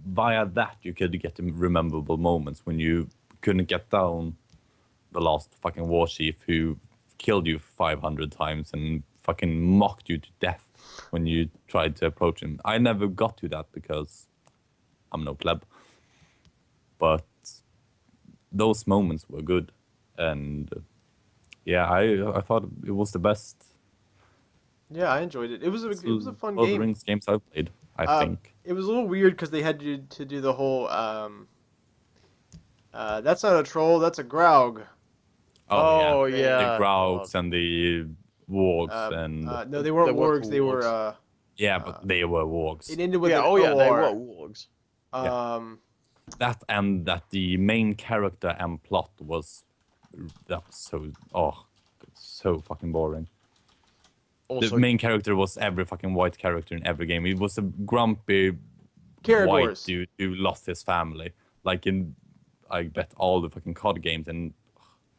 via that you could get rememberable moments when you couldn't get down the last fucking war chief who killed you 500 times and fucking mocked you to death when you tried to approach him. I never got to that because I'm no pleb. But those moments were good, and yeah, I thought it was the best. Yeah, I enjoyed it. It was a fun Lord of game. the Rings games I've played, I think. It was a little weird because they had to do the whole. That's not a troll. That's a Graug. Oh yeah. The Graugs and the wargs and no, they weren't wargs. They were. but they were wargs. It ended with they OR. were wargs. That and that the main character and plot was so fucking boring. Also, the main character was every fucking white character in every game. It was a grumpy white dude who lost his family, like in I bet all the fucking COD games. And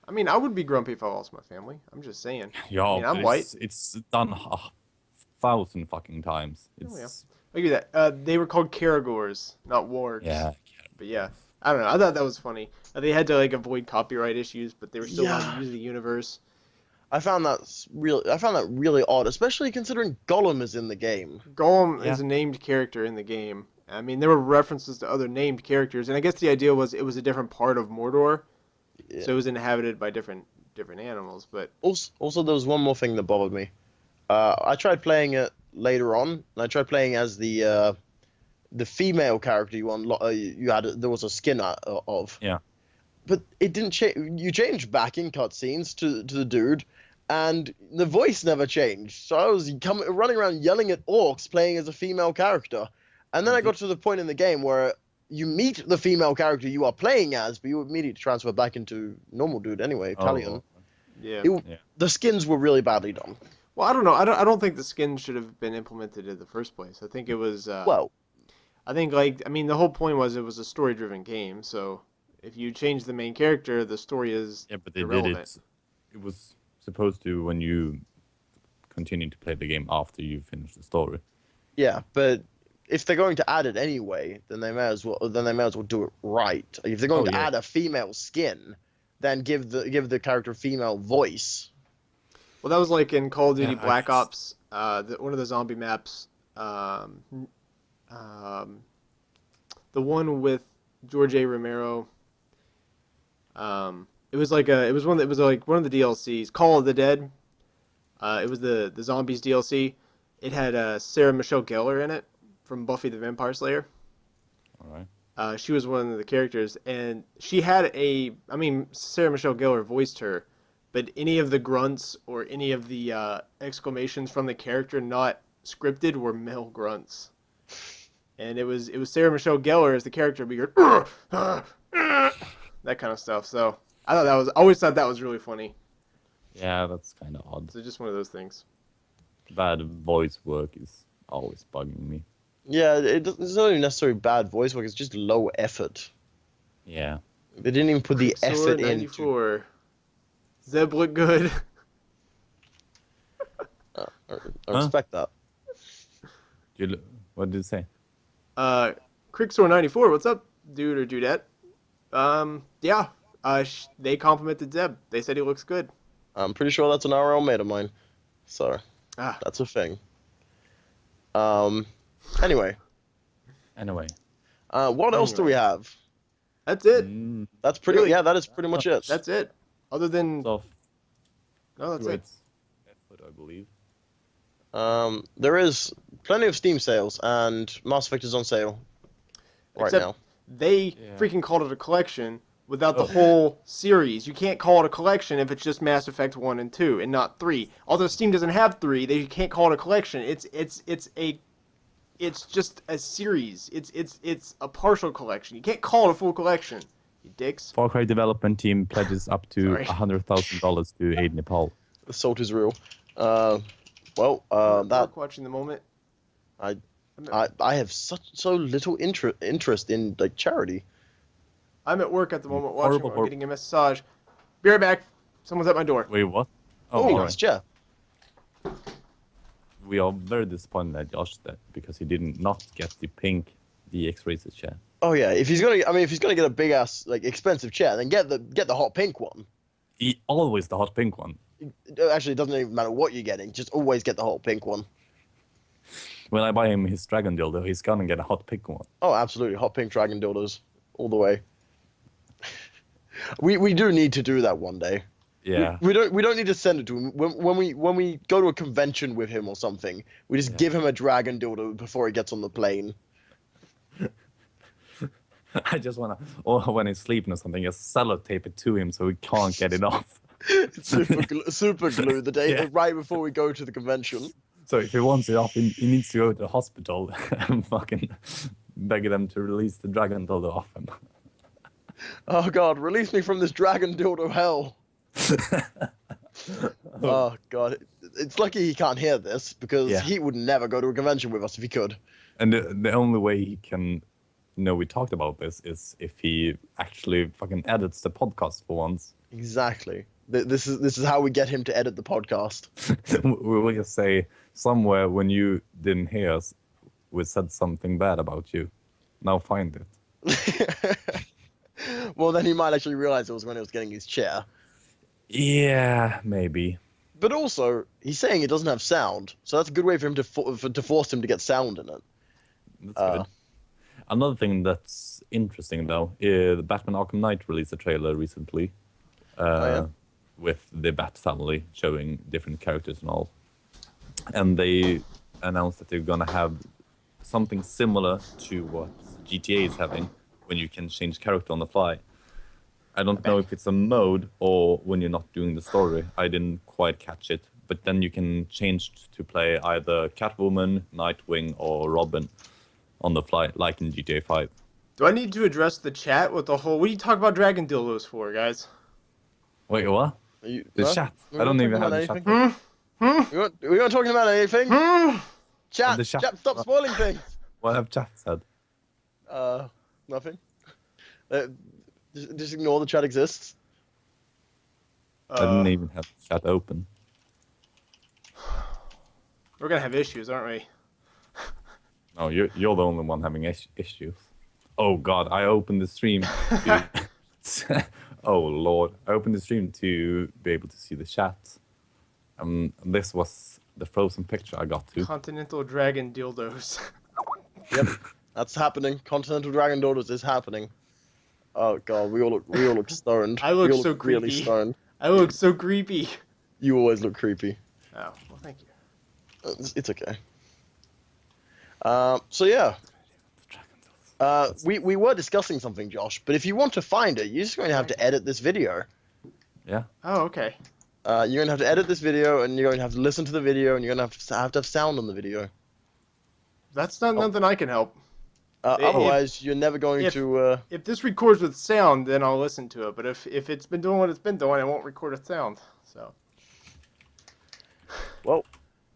I mean, I would be grumpy if I lost my family. I'm just saying. Yeah, I mean, I'm white. It's done 1,000 fucking times. Look at that. They were called Caragors, not wargs. Yeah. But yeah, I don't know. I thought that was funny. They had to avoid copyright issues, but they were still allowed to use the universe. I found that really odd, especially considering Gollum is in the game. Gollum is a named character in the game. I mean, there were references to other named characters, and I guess the idea was it was a different part of Mordor, so it was inhabited by different animals. But also, there was one more thing that bothered me. I tried playing it later on, and I tried playing as the female character you had. There was a skin of. Yeah. But it didn't change. You changed back in cutscenes to the dude, and the voice never changed. So I was running around yelling at orcs, playing as a female character. And then I got to the point in the game where you meet the female character you are playing as, but you immediately transfer back into normal dude anyway, Italian. The skins were really badly done. Well, I don't know. I don't think the skins should have been implemented in the first place. I think it was. I think the whole point was it was a story-driven game, so. If you change the main character, the story is but they irrelevant. did it. It was supposed to when you continue to play the game after you finish the story. Yeah, but if they're going to add it anyway, then they may as well do it right. If they're going to add a female skin, then give the character a female voice. Well, that was like in Call of Duty Black Ops, one of the zombie maps. the one with George A. Romero. It was like one of the DLCs, Call of the Dead. It was the Zombies DLC. It had Sarah Michelle Gellar in it from Buffy the Vampire Slayer. All right. She was one of the characters, and she had Sarah Michelle Gellar voiced her, but any of the grunts or any of the exclamations from the character not scripted were male grunts. And it was Sarah Michelle Gellar as the character, but you're that kind of stuff. So I always thought that was really funny. Yeah, that's kind of odd. So just one of those things. Bad voice work is always bugging me. Yeah, it's not even necessarily bad voice work. It's just low effort. Yeah. They didn't even put the effort into. 94. Zeb look good. I respect that. What did it say? Cricksore 94. What's up, dude or dudette? Yeah. They complimented Zeb. They said he looks good. I'm pretty sure that's an RL mate of mine. So, that's a thing. Anyway. What else do we have? That's it. That's pretty. Really? Yeah, that is pretty much it. That's it. Other than So, no, that's it. Effort, I believe. There is plenty of Steam sales, and Mass Effect is on sale right Except now. They freaking called it a collection without the whole series. You can't call it a collection if it's just Mass Effect 1 and 2 and not 3. Although Steam doesn't have 3, they can't call it a collection. It's just a series. It's a partial collection. You can't call it a full collection. You dicks. Far Cry development team pledges up to $100,000 to aid Nepal. The salt is real. That Watching the moment. I have so little interest in like charity. I'm at work at the moment watching. Horrible. I'm getting a massage. Be right back. Someone's at my door. Wait, what? Oh, all nice chair. We are very disappointed at Josh because he did not get the pink DX Racer chair. Oh yeah, if he's gonna get a big ass like expensive chair, then get the hot pink one. Always the hot pink one. Actually, it doesn't even matter what you're getting. Just always get the hot pink one. When I buy him his dragon dildo, he's gonna get a hot pink one. Oh, absolutely, hot pink dragon dildos all the way. We do need to do that one day. Yeah. We don't need to send it to him. When we go to a convention with him or something, we just give him a dragon dildo before he gets on the plane. I just wanna, or when he's sleeping or something, just sellotape it to him so he can't get it off. super glue the day right before we go to the convention. So if he wants it off, he needs to go to the hospital and fucking beg them to release the dragon dildo off him. Oh God, release me from this dragon dildo hell. Oh God, it's lucky he can't hear this because he would never go to a convention with us if he could. And the only way he can know we talked about this is if he actually fucking edits the podcast for once. Exactly. This is how we get him to edit the podcast. We will just say somewhere when you didn't hear us, we said something bad about you. Now find it. Well, then he might actually realize it was when he was getting his chair. Yeah, maybe. But also, he's saying it doesn't have sound, so that's a good way for him to force him to get sound in it. That's good. Another thing that's interesting, though, is Batman Arkham Knight released a trailer recently with the Bat family showing different characters and all. And they announced that they're going to have something similar to what GTA is having, when you can change character on the fly. I don't know if it's a mode or when you're not doing the story. I didn't quite catch it. But then you can change to play either Catwoman, Nightwing, or Robin on the fly, like in GTA 5. Do I need to address the chat with the whole... What are you talking about dragon dildos for, guys? Wait, what? The chat. I don't even have the chat. We're not talking about anything. Chat, stop spoiling things. What have chat said? Nothing. Just ignore the chat exists. I didn't even have the chat open. We're gonna have issues, aren't we? No, you're the only one having issues. Oh God, I opened the stream. Oh Lord, I opened the stream to be able to see the chat. This was the frozen picture I got to. Continental dragon dildos. Yep. That's happening. Continental Dragon Daughters is happening. Oh god, we all look stoned. I look we all so really creepy. stoned. I look so creepy. You always look creepy. Oh, well, thank you. It's okay. So yeah. We were discussing something, Josh, but if you want to find it, you're just going to have to edit this video. Yeah. Oh, okay. You're going to have to edit this video, and you're going to have to listen to the video, and you're going to have sound on the video. That's not nothing I can help. Otherwise, you're never going to... If this records with sound, then I'll listen to it. But if it's been doing what it's been doing, it won't record with sound. So. Well...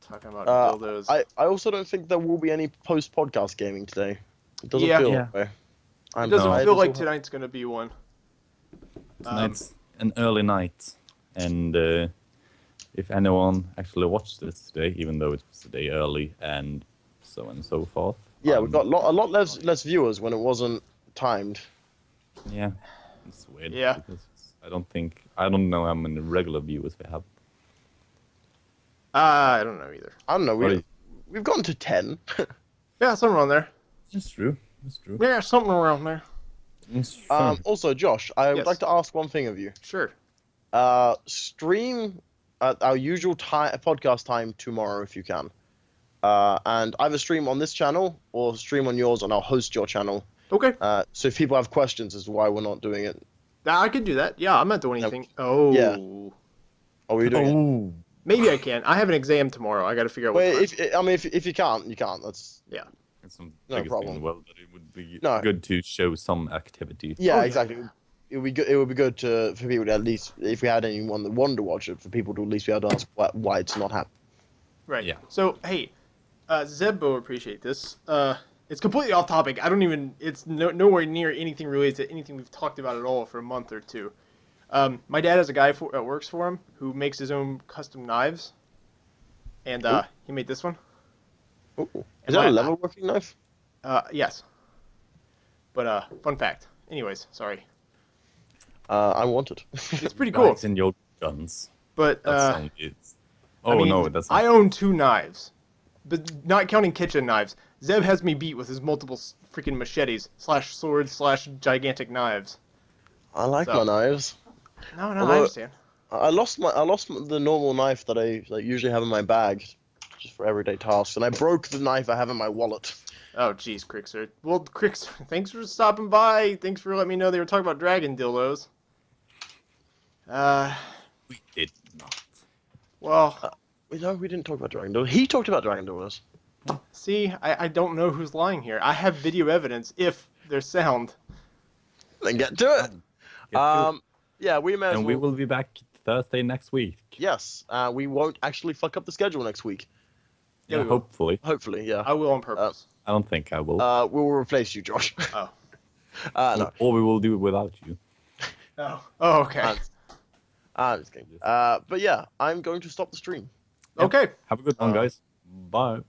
Talking about dildos. I also don't think there will be any post-podcast gaming today. It doesn't feel that way. It doesn't feel like tonight's going to be one. Tonight's an early night. And if anyone actually watched this today, even though it was a day early and so on and so forth. Yeah, we got a lot less viewers when it wasn't timed. Yeah, it's weird. Yeah. Because I don't know how many regular viewers we have. I don't know either. I don't know. We've gotten to 10. Yeah, somewhere around there. It's true. It's true. Yeah, something around there. Also, Josh, I would like to ask one thing of you. Sure. Stream at our usual podcast time tomorrow if you can. And either stream on this channel or stream on yours, and I'll host your channel. Okay. So if people have questions as to why we're not doing it. I could do that. Yeah, I'm not doing anything. Oh. Yeah. Oh, are you doing it? Maybe I can. I have an exam tomorrow. I got to figure out what time. If you can't, you can't. That's It's no problem. In the world, but it would be No. good to show some activity. Yeah, Oh, exactly. yeah. It would be good. It would be good for people to at least, if we had anyone that wanted to watch it, for people to at least be able to ask why it's not happening. Right. Yeah. So, hey, Zeb will appreciate this. It's completely off topic. I don't even. It's nowhere near anything related to anything we've talked about at all for a month or two. My dad has a guy that works for him who makes his own custom knives, and he made this one. Ooh. Is that a level working knife? Yes. But fun fact. Anyways, sorry. I want it. It's pretty cool. It's in your guns. But Oh, I mean, no, that's I own 2 knives, but not counting kitchen knives. Zeb has me beat with his multiple freaking machetes / swords / gigantic knives. I like my knives. No, I understand. I lost the normal knife that I usually have in my bag, just for everyday tasks, and I broke the knife I have in my wallet. Oh, jeez, Crickster. Well, Crickster, thanks for stopping by. Thanks for letting me know they were talking about dragon dildos. We did not. Well... No, we didn't talk about Dragon Daughters. He talked about Dragon Daughters. See, I don't know who's lying here. I have video evidence if there's sound. Then get to it. Yeah, we may as And well... we will be back Thursday next week. Yes, we won't actually fuck up the schedule next week. Yeah, Yeah, we will. hopefully. Hopefully, yeah. I will on purpose. I don't think I will. We'll replace you, Josh. Oh. No. Or we will do it without you. Oh, okay. I'm just kidding. But yeah, I'm going to stop the stream. Okay. Have a good one, guys. Bye.